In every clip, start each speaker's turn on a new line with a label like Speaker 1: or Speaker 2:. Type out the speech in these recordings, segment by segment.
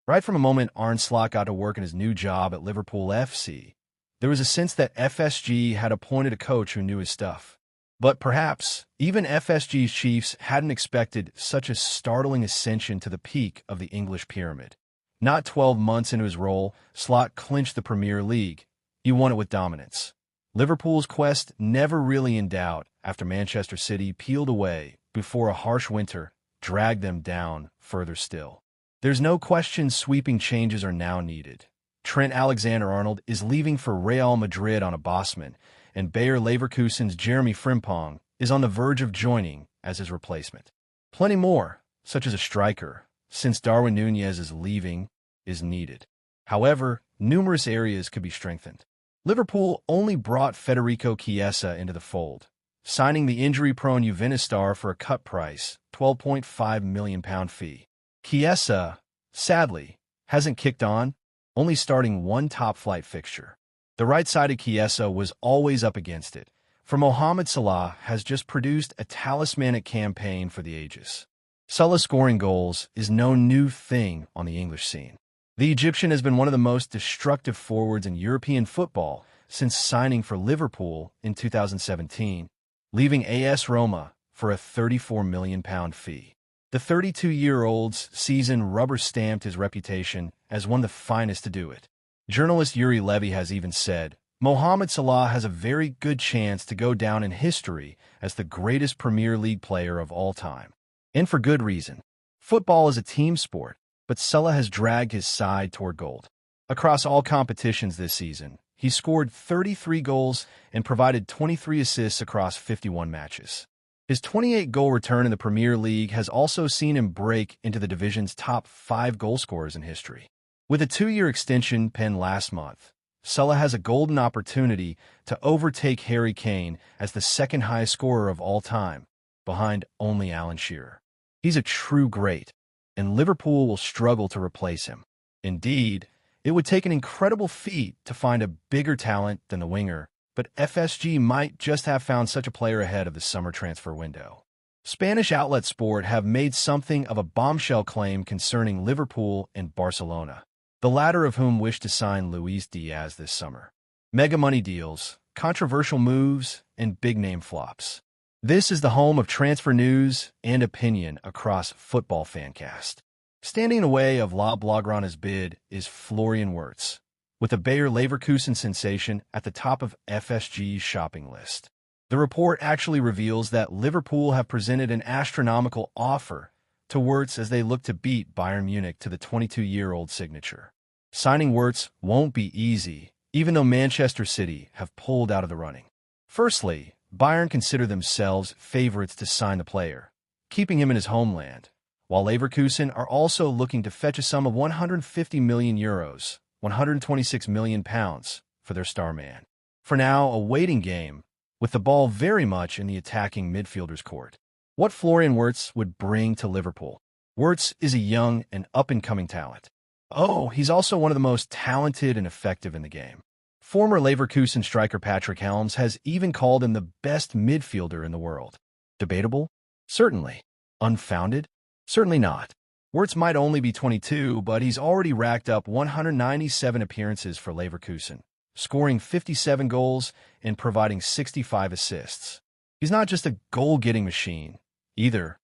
Speaker 1: Right from the moment Arne Slot got to work in his new job at Liverpool FC, there was a sense that FSG had appointed a coach who knew his stuff. But perhaps even FSG's chiefs hadn't expected such a startling ascension to the peak of the English pyramid. Not 12 months into his role, Slot clinched the Premier League. He won it with dominance. Liverpool's quest never really in doubt after Manchester City peeled away before a harsh winter dragged them down further still. There's no question sweeping changes are now needed. Trent Alexander-Arnold is leaving for Real Madrid on a Bosman, and Bayer Leverkusen's Jeremy Frimpong is on the verge of joining as his replacement. Plenty more, such as a striker, since Darwin Núñez is leaving, is needed. However, numerous areas could be strengthened. Liverpool only brought Federico Chiesa into the fold, signing the injury-prone Juventus star for a cut price, £12.5 million fee. Chiesa, sadly, hasn't kicked on, only starting one top-flight fixture. The right-sided Chiesa was always up against it, for Mohamed Salah has just produced a talismanic campaign for the ages. Salah scoring goals is no new thing on the English scene. The Egyptian has been one of the most destructive forwards in European football since signing for Liverpool in 2017, leaving AS Roma for a £34 million fee. The 32-year-old's season rubber-stamped his reputation as one of the finest to do it. Journalist Yuri Levy has even said, Mohamed Salah has a very good chance to go down in history as the greatest Premier League player of all time. And for good reason. Football is a team sport, but Salah has dragged his side toward gold. Across all competitions this season, he scored 33 goals and provided 23 assists across 51 matches. His 28-goal return in the Premier League has also seen him break into the division's top 5 goal scorers in history. With a 2-year extension penned last month, Salah has a golden opportunity to overtake Harry Kane as the second highest scorer of all time, behind only Alan Shearer. He's a true great, and Liverpool will struggle to replace him. Indeed, it would take an incredible feat to find a bigger talent than the winger, but FSG might just have found such a player ahead of the summer transfer window. Spanish outlet Sport have made something of a bombshell claim concerning Liverpool and Barcelona, the latter of whom wish to sign Luis Diaz this summer. Mega money deals, controversial moves, and big-name flops. This is the home of transfer news and opinion across Football Fancast. Standing in the way of La Blaugrana's bid is Florian Wirtz, with a Bayer Leverkusen sensation at the top of FSG's shopping list. The report actually reveals that Liverpool have presented an astronomical offer to Wirtz as they look to beat Bayern Munich to the 22-year-old signature. Signing Wirtz won't be easy, even though Manchester City have pulled out of the running. Firstly, Bayern consider themselves favorites to sign the player, keeping him in his homeland, while Leverkusen are also looking to fetch a sum of €150 million, £126 million, for their star man. For now, a waiting game, with the ball very much in the attacking midfielder's court. What Florian Wirtz would bring to Liverpool. Wirtz is a young and up-and-coming talent. Oh, he's also one of the most talented and effective in the game. Former Leverkusen striker Patrick Helms has even called him the best midfielder in the world. Debatable? Certainly. Unfounded? Certainly not. Wirtz might only be 22, but he's already racked up 197 appearances for Leverkusen, scoring 57 goals and providing 65 assists. He's not just a goal-getting machine, either.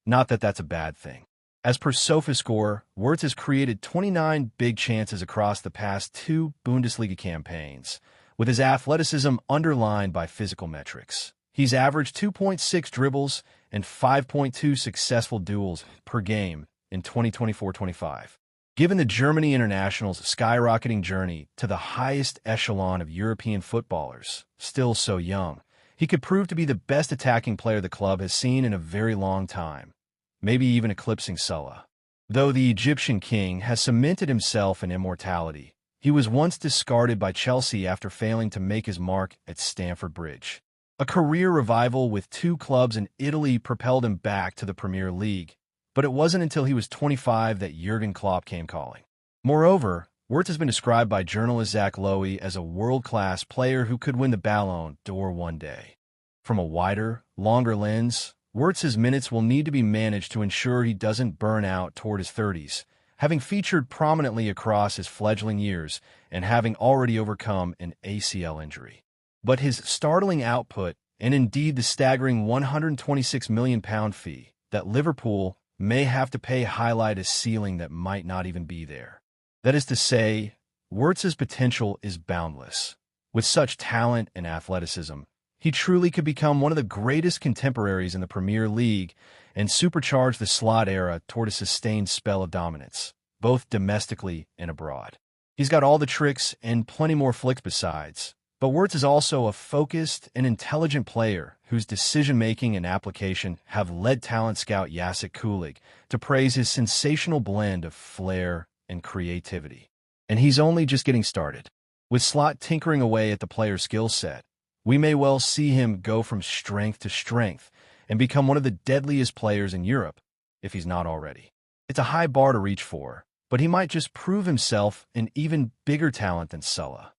Speaker 1: Not that that's a bad thing. As per SofaScore, Wirtz has created 29 big chances across the past 2 Bundesliga campaigns, with his athleticism underlined by physical metrics. He's averaged 2.6 dribbles and 5.2 successful duels per game in 2024-25. Given the Germany international's skyrocketing journey to the highest echelon of European footballers, still so young, he could prove to be the best attacking player the club has seen in a very long time, maybe even eclipsing Salah. Though the Egyptian king has cemented himself in immortality, he was once discarded by Chelsea after failing to make his mark at Stamford Bridge. A career revival with 2 clubs in Italy propelled him back to the Premier League, but it wasn't until he was 25 that Jurgen Klopp came calling. Moreover, Wirtz has been described by journalist Zach Lowy as a world-class player who could win the Ballon d'Or one day. From a wider, longer lens, Wirtz's minutes will need to be managed to ensure he doesn't burn out toward his 30s, having featured prominently across his fledgling years and having already overcome an ACL injury. But his startling output, and indeed the staggering £126 million fee that Liverpool may have to pay, highlight a ceiling that might not even be there. That is to say, Wirtz's potential is boundless. With such talent and athleticism, he truly could become one of the greatest contemporaries in the Premier League and supercharge the slot era toward a sustained spell of dominance, both domestically and abroad. He's got all the tricks and plenty more flicks besides. But Wirtz is also a focused and intelligent player whose decision-making and application have led talent scout Jacek Kulig to praise his sensational blend of flair and creativity. And he's only just getting started. With Slot tinkering away at the player's skill set, we may well see him go from strength to strength and become one of the deadliest players in Europe, if he's not already. It's a high bar to reach for, but he might just prove himself an even bigger talent than Salah.